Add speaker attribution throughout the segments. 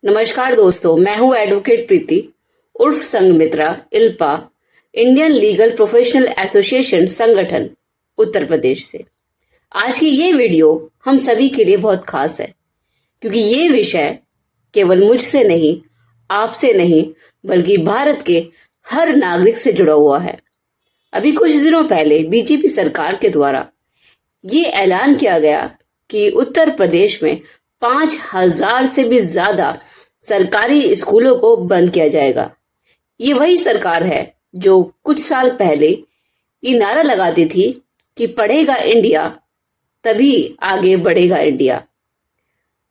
Speaker 1: नमस्कार दोस्तों, मैं हूं एडवोकेट प्रीति उर्फ Sanghamitra ILPA, Indian legal professional association संगठन उत्तर प्रदेश से। आज की ये वीडियो हम सभी के लिए बहुत खास है क्योंकि ये विषय केवल मुझसे नहीं, आपसे नहीं, बल्कि भारत के हर नागरिक से जुड़ा हुआ है। अभी कुछ दिनों पहले बीजेपी सरकार के द्वारा ये ऐलान किया गया कि उत्तर प्रदेश में 5,000 से भी ज्यादा सरकारी स्कूलों को बंद किया जाएगा। ये वही सरकार है जो कुछ साल पहले ये नारा लगाती थी कि पढ़ेगा इंडिया तभी आगे बढ़ेगा इंडिया।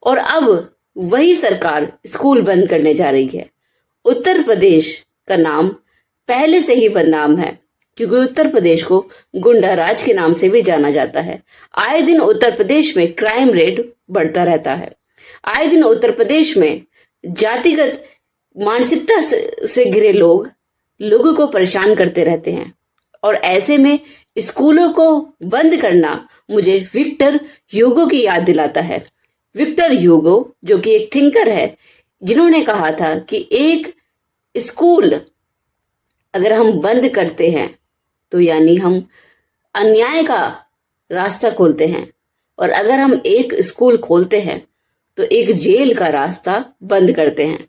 Speaker 1: और अब वही सरकार स्कूल बंद करने जा रही है। उत्तर प्रदेश का नाम पहले से ही बदनाम है क्योंकि उत्तर प्रदेश को गुंडा राज के नाम से भी जाना जाता है। आए दिन उत्तर प्रदेश में क्राइम रेट बढ़ता रहता है। आए दिन उत्तर प्रदेश में जातिगत मानसिकता से घिरे लोगों को परेशान करते रहते हैं। और ऐसे में स्कूलों को बंद करना मुझे विक्टर ह्यूगो की याद दिलाता है। विक्टर ह्यूगो जो कि एक थिंकर है, जिन्होंने कहा था कि एक स्कूल अगर हम बंद करते हैं तो यानी हम अन्याय का रास्ता खोलते हैं, और अगर हम एक स्कूल खोलते हैं तो एक जेल का रास्ता बंद करते हैं।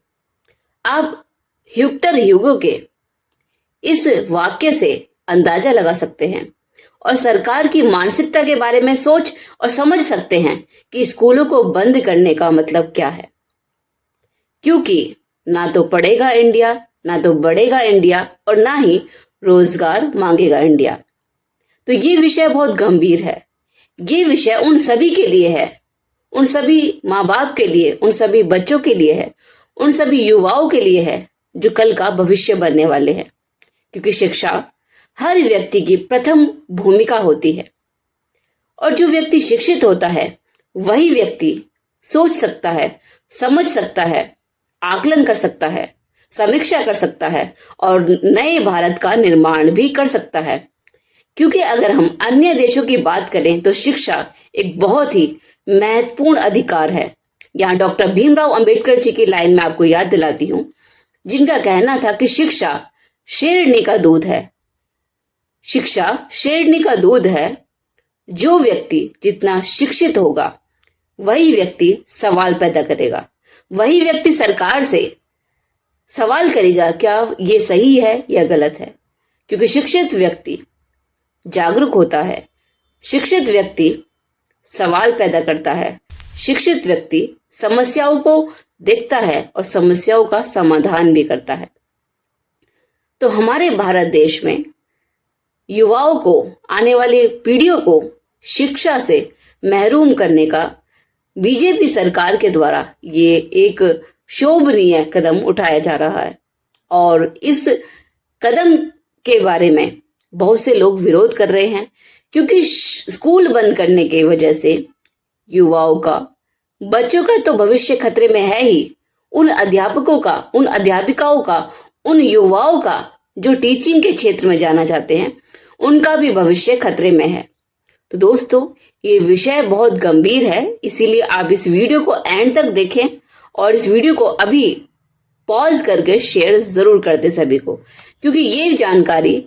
Speaker 1: आप विक्टर ह्यूगो के इस वाक्य से अंदाजा लगा सकते हैं और सरकार की मानसिकता के बारे में सोच और समझ सकते हैं कि स्कूलों को बंद करने का मतलब क्या है। क्योंकि ना तो पढ़ेगा इंडिया, ना तो बढ़ेगा इंडिया, और ना ही रोजगार मांगेगा इंडिया। तो ये विषय बहुत गंभीर है। ये विषय उन सभी के लिए है, उन सभी माँ बाप के लिए, उन सभी बच्चों के लिए है, उन सभी युवाओं के लिए है जो कल का भविष्य बनने वाले हैं। क्योंकि शिक्षा हर व्यक्ति की प्रथम भूमिका होती है, और जो व्यक्ति शिक्षित होता है वही व्यक्ति सोच सकता है, समझ सकता है, आकलन कर सकता है, समीक्षा कर सकता है और नए भारत का निर्माण भी कर सकता है। क्योंकि अगर हम अन्य देशों की बात करें तो शिक्षा एक बहुत ही महत्वपूर्ण अधिकार है। यहाँ डॉक्टर भीमराव अंबेडकर जी की लाइन में आपको याद दिलाती हूँ, जिनका कहना था कि शिक्षा शेरनी का दूध है। शिक्षा शेरनी का दूध है। जो व्यक्ति जितना शिक्षित होगा वही व्यक्ति सवाल पैदा करेगा, वही व्यक्ति सरकार से सवाल करेगा क्या ये सही है या गलत है। क्योंकि शिक्षित व्यक्ति जागरूक होता है, शिक्षित व्यक्ति सवाल पैदा करता है, शिक्षित व्यक्ति समस्याओं को देखता है और समस्याओं का समाधान भी करता है। तो हमारे भारत देश में युवाओं को, आने वाली पीढ़ियों को शिक्षा से महरूम करने का बीजेपी सरकार के द्वारा ये एक शोभनीय कदम उठाया जा रहा है। और इस कदम के बारे में बहुत से लोग विरोध कर रहे हैं क्योंकि स्कूल बंद करने की वजह से युवाओं का, बच्चों का तो भविष्य खतरे में है ही, उन अध्यापकों का, उन अध्यापिकाओं का, उन युवाओं का जो टीचिंग के क्षेत्र में जाना चाहते हैं, उनका भी भविष्य खतरे में है। तो दोस्तों, ये विषय बहुत गंभीर है, इसीलिए आप इस वीडियो को एंड तक देखें और इस वीडियो को अभी पॉज करके शेयर जरूर कर दें सभी को, क्योंकि ये जानकारी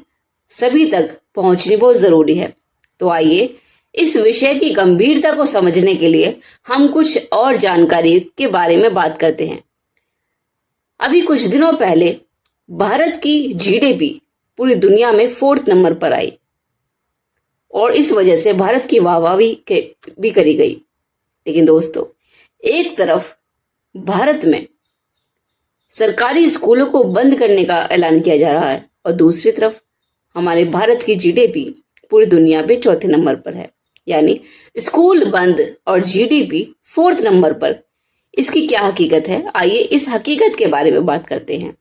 Speaker 1: सभी तक पहुंचनी बहुत जरूरी है। तो आइए इस विषय की गंभीरता को समझने के लिए हम कुछ और जानकारी के बारे में बात करते हैं। अभी कुछ दिनों पहले भारत की जीडीपी पूरी दुनिया में 4th नंबर पर आई और इस वजह से भारत की वाहवाही भी करी गई। लेकिन दोस्तों, एक तरफ भारत में सरकारी स्कूलों को बंद करने का ऐलान किया जा रहा है और दूसरी तरफ हमारे भारत की जीडीपी पूरी दुनिया पे 4थे नंबर पर है। यानी स्कूल बंद और जीडीपी 4th नंबर पर। इसकी क्या हकीकत है, आइए इस हकीकत के बारे में बात करते हैं।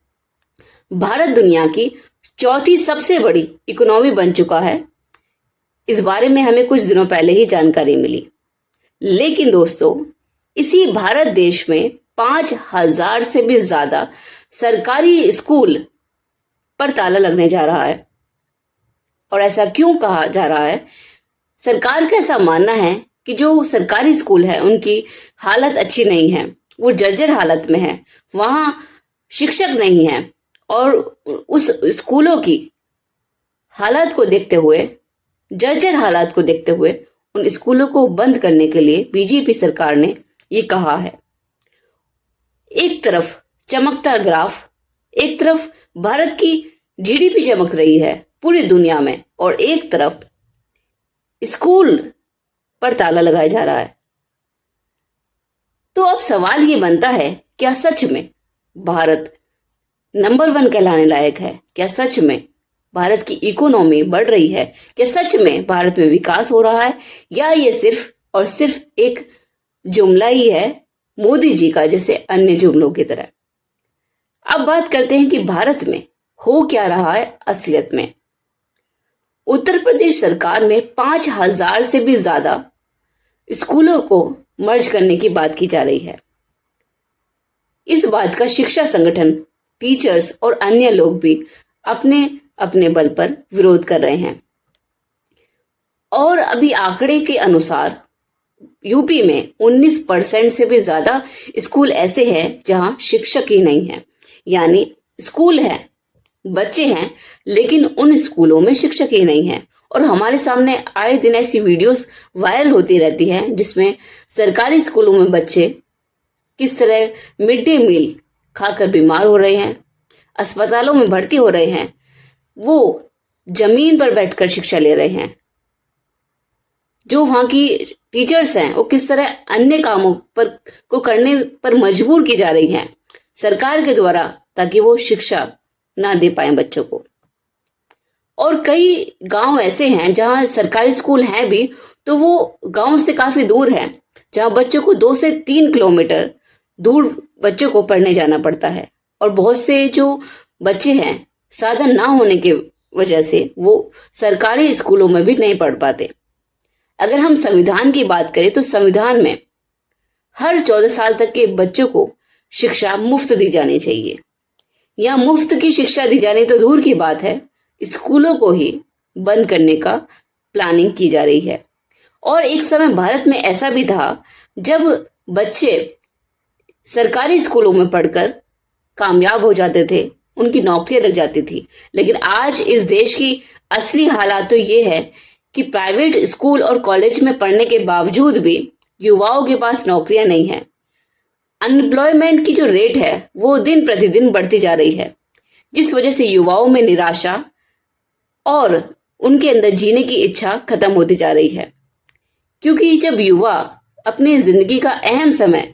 Speaker 1: भारत दुनिया की 4थी सबसे बड़ी इकोनॉमी बन चुका है। इस बारे में हमें कुछ दिनों पहले ही जानकारी मिली। लेकिन दोस्तों, इसी भारत देश में 5,000 से भी ज्यादा सरकारी स्कूल पर ताला लगने जा रहा है। और ऐसा क्यों कहा जा रहा है? सरकार का ऐसा मानना है कि जो सरकारी स्कूल है उनकी हालत अच्छी नहीं है, वो जर्जर हालत में है, वहां शिक्षक नहीं है, और उस स्कूलों की हालात को देखते हुए, जर्जर हालात को देखते हुए उन स्कूलों को बंद करने के लिए बीजेपी सरकार ने ये कहा है। एक तरफ चमकता ग्राफ, एक तरफ भारत की जीडीपी चमक रही है पूरी दुनिया में, और एक तरफ स्कूल पर ताला लगाया जा रहा है। तो अब सवाल ये बनता है, क्या सच में भारत नंबर 1 कहलाने लायक है? क्या सच में भारत की इकोनॉमी बढ़ रही है? क्या सच में भारत में विकास हो रहा है? या ये सिर्फ और सिर्फ एक जुमला ही है मोदी जी का, जैसे अन्य जुमलों की तरह? अब बात करते हैं कि भारत में हो क्या रहा है असलियत में। उत्तर प्रदेश सरकार में 5000 से भी ज्यादा स्कूलों को मर्ज करने की बात की जा रही है। इस बात का शिक्षा संगठन, टीचर्स और अन्य लोग भी अपने अपने बल पर विरोध कर रहे हैं। और अभी आंकड़े के अनुसार यूपी में 19% से भी ज्यादा स्कूल ऐसे हैं जहां शिक्षक ही नहीं है। यानी स्कूल है, बच्चे हैं, लेकिन उन स्कूलों में शिक्षक ही नहीं है। और हमारे सामने आए दिन ऐसी वीडियोस वायरल होती रहती हैं जिसमें सरकारी स्कूलों में बच्चे किस तरह मिड डे मील खाकर बीमार हो रहे हैं, अस्पतालों में भर्ती हो रहे हैं, वो जमीन पर बैठकर शिक्षा ले रहे हैं। जो वहां की टीचर्स हैं वो किस तरह अन्य कामों पर को करने पर मजबूर की जा रही हैं सरकार के द्वारा, ताकि वो शिक्षा ना दे पाए बच्चों को। और कई गांव ऐसे हैं जहां सरकारी स्कूल हैं भी, तो वो गांव से काफी दूर है, जहां बच्चों को 2 से 3 किलोमीटर दूर बच्चों को पढ़ने जाना पड़ता है। और बहुत से जो बच्चे हैं साधन ना होने की वजह से वो सरकारी स्कूलों में भी नहीं पढ़ पाते। अगर हम संविधान की बात करें तो संविधान में हर 14 साल तक के बच्चों को शिक्षा मुफ्त दी जानी चाहिए। या मुफ्त की शिक्षा दी जानी तो दूर की बात है, स्कूलों को ही बंद करने का प्लानिंग की जा रही है। और एक समय भारत में ऐसा भी था जब बच्चे सरकारी स्कूलों में पढ़कर कामयाब हो जाते थे, उनकी नौकरियां लग जाती थी। लेकिन आज इस देश की असली हालात तो ये है कि प्राइवेट स्कूल और कॉलेज में पढ़ने के बावजूद भी युवाओं के पास नौकरियां नहीं है। अनएम्प्लॉयमेंट की जो रेट है वो दिन प्रतिदिन बढ़ती जा रही है, जिस वजह से युवाओं में निराशा और उनके अंदर जीने की इच्छा खत्म होती जा रही है। क्योंकि जब युवा अपनी जिंदगी का अहम समय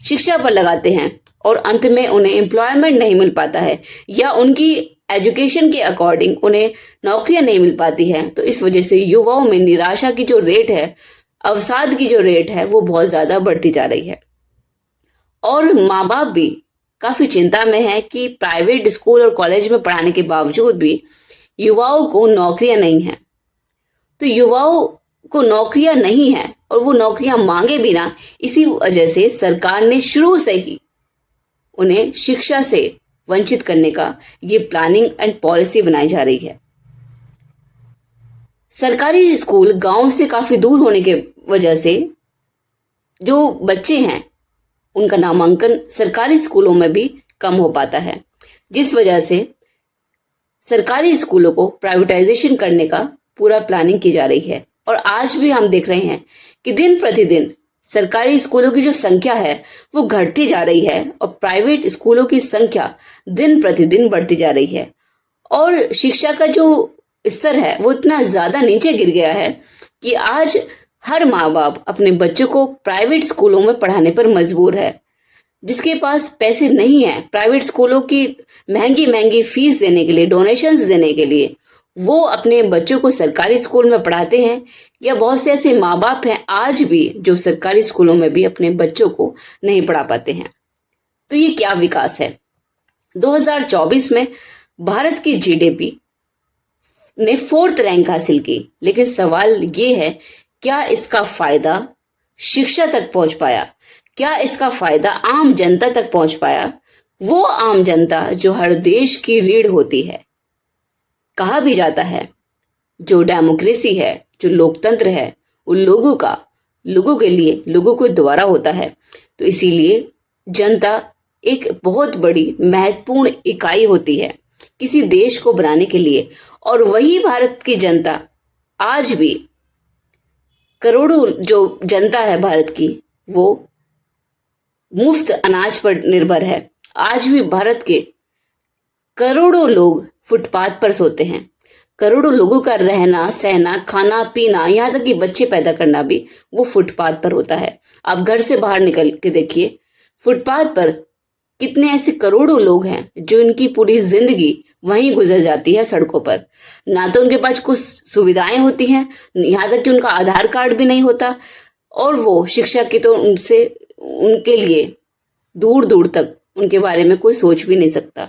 Speaker 1: शिक्षा पर लगाते हैं और अंत में उन्हें एम्प्लॉयमेंट नहीं मिल पाता है या उनकी एजुकेशन के अकॉर्डिंग उन्हें नौकरियां नहीं मिल पाती है, तो इस वजह से युवाओं में निराशा की जो रेट है, अवसाद की जो रेट है, वो बहुत ज्यादा बढ़ती जा रही है। और माँ बाप भी काफी चिंता में है कि प्राइवेट स्कूल और कॉलेज में पढ़ाने के बावजूद भी युवाओं को नौकरियां नहीं है। तो युवाओं को नौकरियां नहीं है और वो नौकरियां मांगे बिना, इसी वजह से सरकार ने शुरू से ही उन्हें शिक्षा से वंचित करने का ये प्लानिंग एंड पॉलिसी बनाई जा रही है। सरकारी स्कूल गांव से काफी दूर होने के वजह से जो बच्चे हैं उनका नामांकन सरकारी स्कूलों में भी कम हो पाता है, जिस वजह से सरकारी स्कूलों को प्राइवेटाइजेशन करने का पूरा प्लानिंग की जा रही है। और आज भी हम देख रहे हैं कि दिन प्रतिदिन सरकारी स्कूलों की जो संख्या है वो घटती जा रही है और प्राइवेट स्कूलों की संख्या दिन प्रतिदिन बढ़ती जा रही है। और शिक्षा का जो स्तर है वो इतना ज्यादा नीचे गिर गया है कि आज हर माँ बाप अपने बच्चों को प्राइवेट स्कूलों में पढ़ाने पर मजबूर है। जिसके पास पैसे नहीं है प्राइवेट स्कूलों की महंगी महंगी फीस देने के लिए, डोनेशंस देने के लिए, वो अपने बच्चों को सरकारी स्कूल में पढ़ाते हैं। या बहुत से ऐसे माँ बाप हैं आज भी जो सरकारी स्कूलों में भी अपने बच्चों को नहीं पढ़ा पाते हैं। तो ये क्या विकास है? 2024 में भारत की जीडीपी ने 4th रैंक हासिल की, लेकिन सवाल ये है, क्या इसका फायदा शिक्षा तक पहुंच पाया? क्या इसका फायदा आम जनता तक पहुंच पाया? वो आम जनता जो हर देश की रीढ़ होती है। कहा भी जाता है जो डेमोक्रेसी है, जो लोकतंत्र है, वो लोगों के लिए, लोगों के द्वारा होता है। तो इसीलिए जनता एक बहुत बड़ी महत्वपूर्ण इकाई होती है किसी देश को बनाने के लिए, और वही भारत की जनता आज भी, करोड़ों जो जनता है भारत की, वो मुफ्त अनाज पर निर्भर है। आज भी भारत के करोड़ों लोग फुटपाथ पर सोते हैं। करोड़ों लोगों का रहना सहना, खाना पीना, यहाँ तक कि बच्चे पैदा करना भी वो फुटपाथ पर होता है। आप घर से बाहर निकल के देखिए, फुटपाथ पर कितने ऐसे करोड़ों लोग हैं जो इनकी पूरी जिंदगी वहीं गुजर जाती है सड़कों पर। ना तो उनके पास कुछ सुविधाएं होती हैं, यहाँ तक कि उनका आधार कार्ड भी नहीं होता, और वो शिक्षा की तो उनसे उनके लिए दूर दूर तक उनके बारे में कोई सोच भी नहीं सकता।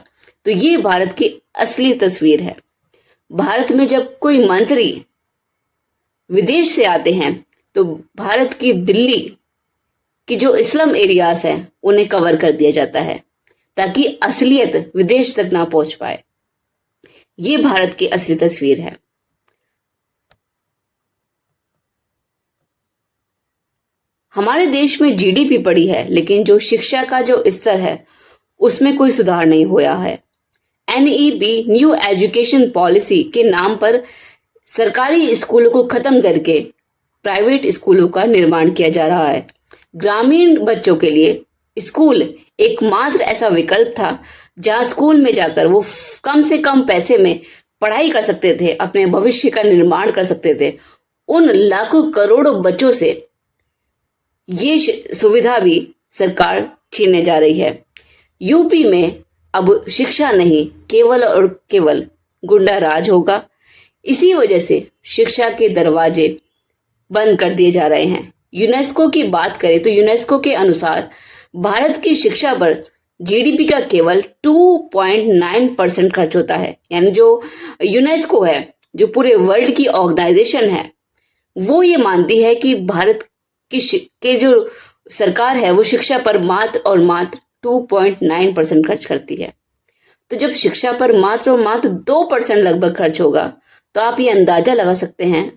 Speaker 1: तो ये भारत की असली तस्वीर है। भारत में जब कोई मंत्री विदेश से आते हैं तो भारत की दिल्ली की जो स्लम एरियाज हैं उन्हें कवर कर दिया जाता है ताकि असलियत विदेश तक ना पहुंच पाए। ये भारत की असली तस्वीर है। हमारे देश में जीडीपी बढ़ी है, लेकिन जो शिक्षा का जो स्तर है उसमें कोई सुधार नहीं हुआ है। एनईपी न्यू एजुकेशन पॉलिसी के नाम पर सरकारी स्कूलों को खत्म करके प्राइवेट स्कूलों का निर्माण किया जा रहा है। ग्रामीण बच्चों के लिए स्कूल एकमात्र ऐसा विकल्प था जहां स्कूल में जाकर वो कम से कम पैसे में पढ़ाई कर सकते थे, अपने भविष्य का निर्माण कर सकते थे। उन लाखों करोड़ों बच्चों से ये सुविधा भी सरकार छीनने जा रही है। यूपी में अब शिक्षा नहीं, केवल और केवल गुंडा राज होगा। इसी वजह से शिक्षा के दरवाजे बंद कर दिए जा रहे हैं। यूनेस्को की बात करें तो यूनेस्को के अनुसार भारत की शिक्षा पर जीडीपी का केवल 2.9% खर्च होता है। यानी जो यूनेस्को है, जो पूरे वर्ल्ड की ऑर्गेनाइजेशन है, वो ये मानती है कि भारत के जो सरकार है वो शिक्षा पर मात्र और मात्र 2.9% खर्च करती है। तो जब शिक्षा पर मात्र और मात्र 2% लगभग खर्च होगा तो आप ये अंदाजा लगा सकते हैं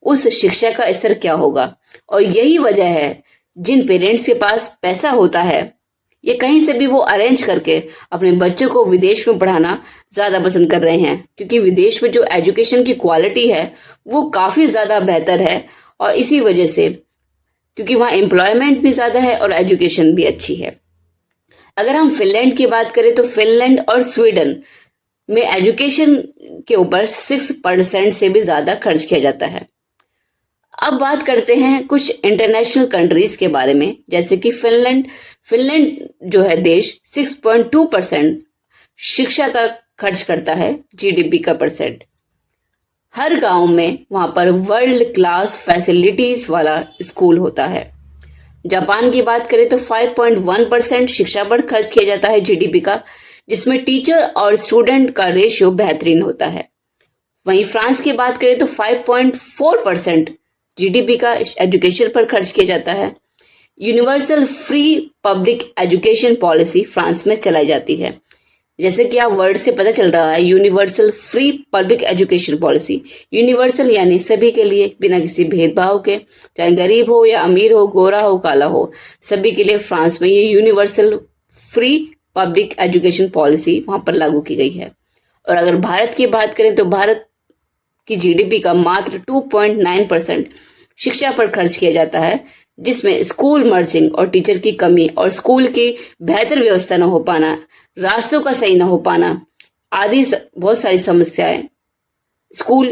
Speaker 1: उस शिक्षा का स्तर क्या होगा। और यही वजह है जिन पेरेंट्स के पास पैसा होता है ये कहीं से भी वो अरेंज करके अपने बच्चों को विदेश में पढ़ाना ज्यादा पसंद कर रहे हैं, क्योंकि विदेश में जो एजुकेशन की क्वालिटी है वो काफी ज्यादा बेहतर है। और इसी वजह से क्योंकि वहाँ एम्प्लॉयमेंट भी ज्यादा है और एजुकेशन भी अच्छी है। अगर हम फिनलैंड की बात करें तो फिनलैंड और स्वीडन में एजुकेशन के ऊपर 6% से भी ज्यादा खर्च किया जाता है। अब बात करते हैं कुछ इंटरनेशनल कंट्रीज के बारे में, जैसे कि फिनलैंड जो है देश 6.2% शिक्षा का खर्च करता है जीडीपी का परसेंट। हर गांव में वहां पर वर्ल्ड क्लास फैसिलिटीज वाला स्कूल होता है। जापान की बात करें तो 5.1% शिक्षा पर खर्च किया जाता है जीडीपी का, जिसमें टीचर और स्टूडेंट का रेशियो बेहतरीन होता है। वहीं फ्रांस की बात करें तो 5.4% जीडीपी का एजुकेशन पर खर्च किया जाता है। Universal free public education policy France में चलाई जाती है। जैसे कि आप वर्ड से पता चल रहा है, universal free public education policy. Universal यानी सभी के लिए, बिना किसी भेदभाव के, चाहे गरीब हो या अमीर हो, गोरा हो काला हो, सभी के लिए फ्रांस में ये universal free public education policy वहां पर लागू की गई है। और अगर भारत की बात करें तो भारत की जीडीपी का मात्र 2.9% शिक्षा पर खर्च किया जाता है, जिसमें स्कूल मर्जिंग और टीचर की कमी और स्कूल की बेहतर व्यवस्था न हो पाना, रास्तों का सही न हो पाना आदि बहुत सारी समस्याएं स्कूल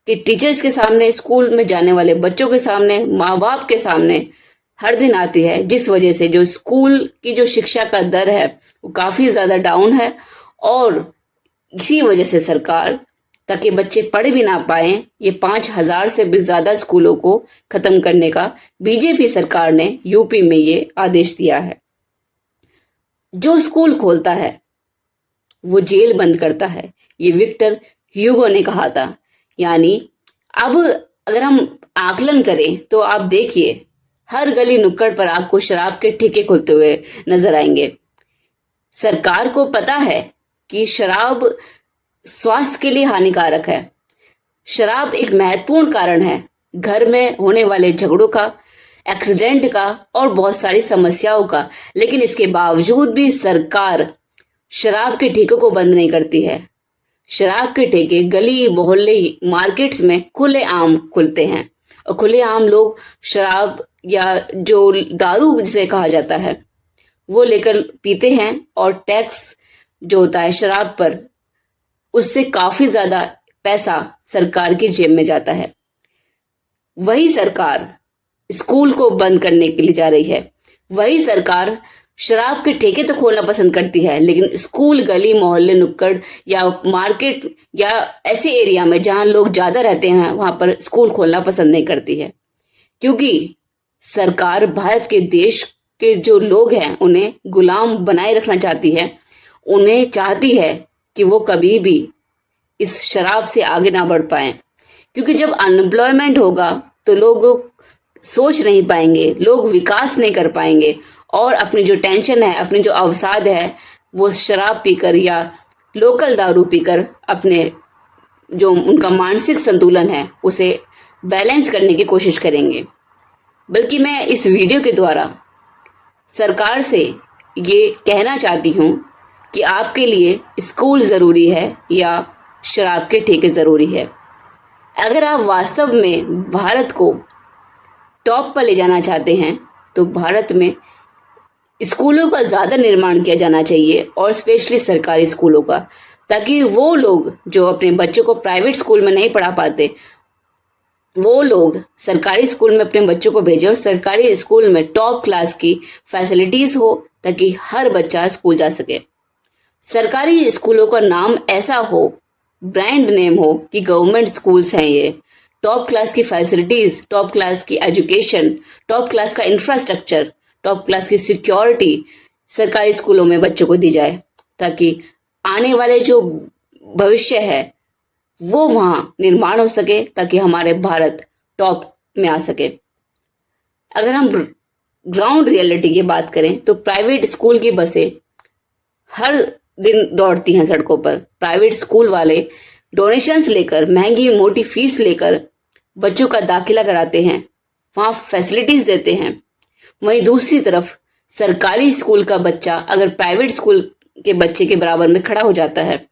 Speaker 1: के टीचर्स के सामने, स्कूल में जाने वाले बच्चों के सामने, माँ बाप के सामने हर दिन आती है, जिस वजह से जो स्कूल की जो शिक्षा का दर है वो काफी ज्यादा डाउन है। और इसी वजह से सरकार, ताकि बच्चे पढ़ भी ना पाए, ये 5,000 से भी ज्यादा स्कूलों को खत्म करने का बीजेपी सरकार ने यूपी में ये आदेश दिया है। जो स्कूल खोलता है वो जेल बंद करता है, ये विक्टर ह्यूगो ने कहा था। यानी अब अगर हम आकलन करें तो आप देखिए हर गली नुक्कड़ पर आपको शराब के ठेके खुलते हुए नजर आएंगे। सरकार को पता है कि शराब स्वास्थ्य के लिए हानिकारक है। शराब एक महत्वपूर्ण कारण है घर में होने वाले झगड़ों का, एक्सीडेंट का और बहुत सारी समस्याओं का। लेकिन इसके बावजूद भी सरकार शराब के ठेकों को बंद नहीं करती है। शराब के ठेके गली मोहल्ले मार्केट्स में खुलेआम खुलते हैं और खुलेआम लोग शराब या जो दारू जिसे कहा जाता है वो लेकर पीते हैं और टैक्स जो होता है शराब पर उससे काफी ज्यादा पैसा सरकार की जेब में जाता है। वही सरकार स्कूल को बंद करने के लिए जा रही है। वही सरकार शराब के ठेके तो खोलना पसंद करती है, लेकिन स्कूल गली मोहल्ले नुक्कड़ या मार्केट या ऐसे एरिया में जहां लोग ज्यादा रहते हैं वहां पर स्कूल खोलना पसंद नहीं करती है, क्योंकि सरकार भारत के देश के जो लोग हैं उन्हें गुलाम बनाए रखना चाहती है। उन्हें चाहती है कि वो कभी भी इस शराब से आगे ना बढ़ पाए, क्योंकि जब अनएम्प्लॉयमेंट होगा तो लोग सोच नहीं पाएंगे, लोग विकास नहीं कर पाएंगे और अपनी जो टेंशन है, अपनी जो अवसाद है वो शराब पीकर या लोकल दारू पीकर अपने जो उनका मानसिक संतुलन है उसे बैलेंस करने की कोशिश करेंगे। बल्कि मैं इस वीडियो के द्वारा सरकार से ये कहना चाहती हूँ कि आपके लिए स्कूल ज़रूरी है या शराब के ठेके ज़रूरी है। अगर आप वास्तव में भारत को टॉप पर ले जाना चाहते हैं तो भारत में स्कूलों का ज़्यादा निर्माण किया जाना चाहिए और स्पेशली सरकारी स्कूलों का, ताकि वो लोग जो अपने बच्चों को प्राइवेट स्कूल में नहीं पढ़ा पाते वो लोग सरकारी स्कूल में अपने बच्चों को भेजें और सरकारी स्कूल में टॉप क्लास की फैसिलिटीज हो ताकि हर बच्चा स्कूल जा सके। सरकारी स्कूलों का नाम ऐसा हो, ब्रांड नेम हो कि गवर्नमेंट स्कूल्स हैं ये, टॉप क्लास की फैसिलिटीज, टॉप क्लास की एजुकेशन, टॉप क्लास का इंफ्रास्ट्रक्चर, टॉप क्लास की सिक्योरिटी सरकारी स्कूलों में बच्चों को दी जाए, ताकि आने वाले जो भविष्य है वो वहां निर्माण हो सके, ताकि हमारे भारत टॉप में आ सके। अगर हम ग्राउंड रियलिटी की बात करें तो प्राइवेट स्कूल की बसें हर दिन दौड़ती हैं सड़कों पर। प्राइवेट स्कूल वाले डोनेशंस लेकर, महंगी मोटी फीस लेकर बच्चों का दाखिला कराते हैं, वहां फैसिलिटीज देते हैं। वहीं दूसरी तरफ सरकारी स्कूल का बच्चा अगर प्राइवेट स्कूल के बच्चे के बराबर में खड़ा हो जाता है,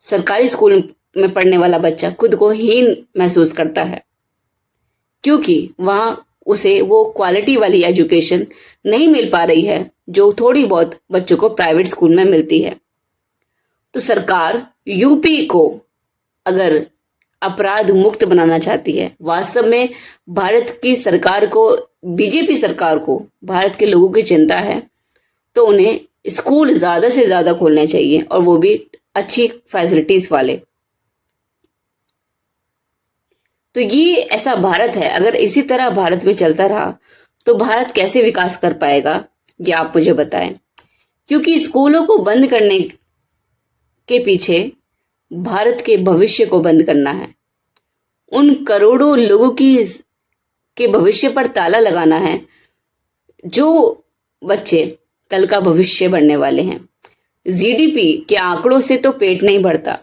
Speaker 1: सरकारी स्कूल में पढ़ने वाला बच्चा खुद को हीन महसूस करता है, क्योंकि वहां उसे वो क्वालिटी वाली एजुकेशन नहीं मिल पा रही है जो थोड़ी बहुत बच्चों को प्राइवेट स्कूल में मिलती है। तो सरकार यूपी को अगर अपराध मुक्त बनाना चाहती है, वास्तव में भारत की सरकार को, बीजेपी सरकार को भारत के लोगों की चिंता है, तो उन्हें स्कूल ज्यादा से ज्यादा खोलने चाहिए और वो भी अच्छी फैसिलिटीज वाले। तो ये ऐसा भारत है। अगर इसी तरह भारत में चलता रहा तो भारत कैसे विकास कर पाएगा ये आप मुझे बताएं, क्योंकि स्कूलों को बंद करने के पीछे भारत के भविष्य को बंद करना है। उन करोड़ों लोगों के भविष्य पर ताला लगाना है जो बच्चे कल का भविष्य बनने वाले हैं। जीडीपी के आंकड़ों से तो पेट नहीं भरता,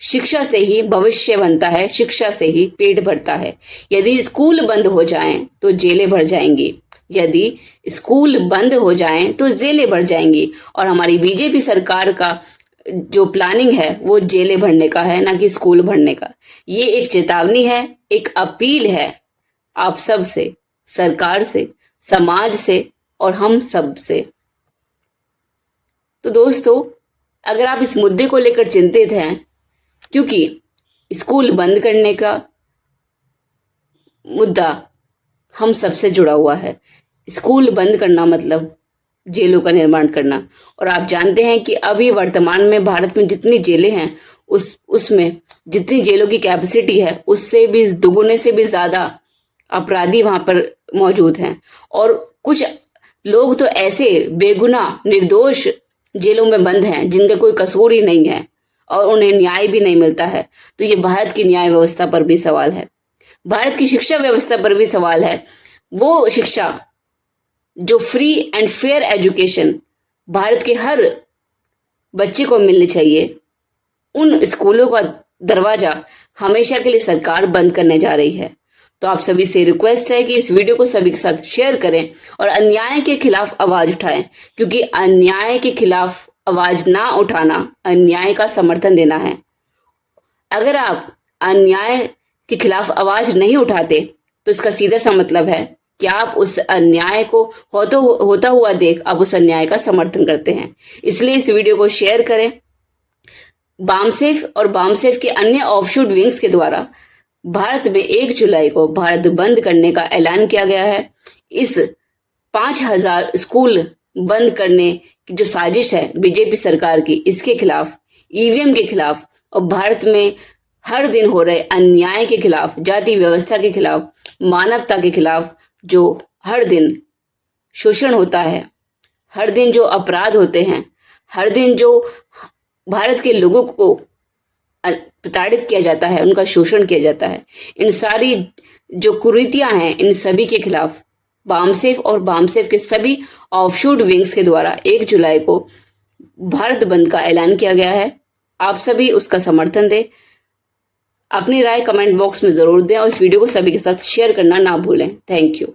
Speaker 1: शिक्षा से ही भविष्य बनता है, शिक्षा से ही पेट भरता है। यदि स्कूल बंद हो जाएं तो जेलें भर जाएंगी, यदि स्कूल बंद हो जाएं तो जेलें भर जाएंगी। और हमारी बीजेपी सरकार का जो प्लानिंग है वो जेलें भरने का है, ना कि स्कूल भरने का। ये एक चेतावनी है, एक अपील है आप सब से, सरकार से, समाज से और हम सब से। तो दोस्तों, अगर आप इस मुद्दे को लेकर चिंतित हैं, क्योंकि स्कूल बंद करने का मुद्दा हम सबसे जुड़ा हुआ है। स्कूल बंद करना मतलब जेलों का निर्माण करना। और आप जानते हैं कि अभी वर्तमान में भारत में जितनी जेलें हैं उसमें जितनी जेलों की कैपेसिटी है उससे भी दुगुने से भी ज्यादा अपराधी वहां पर मौजूद हैं। और कुछ लोग तो ऐसे बेगुनाह निर्दोष जेलों में बंद हैं जिनका कोई कसूर ही नहीं है और उन्हें न्याय भी नहीं मिलता है। तो ये भारत की न्याय व्यवस्था पर भी सवाल है, भारत की शिक्षा व्यवस्था पर भी सवाल है। वो शिक्षा जो free and fair education Bharat के हर बच्चे को मिलनी चाहिए, उन स्कूलों का दरवाजा हमेशा के लिए सरकार बंद करने जा रही है। तो आप सभी से रिक्वेस्ट है कि इस वीडियो को सभी के साथ शेयर करें और अन्याय के खिलाफ आवाज उठाएं, क्योंकि अन्याय के खिलाफ आवाज ना उठाना अन्याय का समर्थन देना है। अगर आप अन्याय के खिलाफ आवाज नहीं उठाते तो इसका सीधा सा मतलब है कि आप उस अन्याय को होता हुआ देख आप उस अन्याय का समर्थन करते हैं। इसलिए इस वीडियो को शेयर करें। बामसेफ और बामसेफ के अन्य ऑफशूट विंग्स के द्वारा भारत में 1 जुलाई को भारत बंद करने का ऐलान किया गया है। इस 5000 स्कूल बंद करने की जो साजिश है बीजेपी सरकार की, इसके खिलाफ, ईवीएम के खिलाफ और भारत में हर दिन हो रहे अन्याय के खिलाफ, जाति व्यवस्था के खिलाफ, मानवता के खिलाफ जो हर दिन शोषण होता है, हर दिन जो अपराध होते हैं, हर दिन जो भारत के लोगों को प्रताड़ित किया जाता है, उनका शोषण किया जाता है, इन सारी जो कुरीतियां हैं, इन सभी के खिलाफ बामसेफ और बामसेफ के सभी ऑफशूट विंग्स के द्वारा 1 जुलाई को भारत बंद का ऐलान किया गया है। आप सभी उसका समर्थन दें, अपनी राय कमेंट बॉक्स में जरूर दें और इस वीडियो को सभी के साथ शेयर करना ना भूलें। Thank you.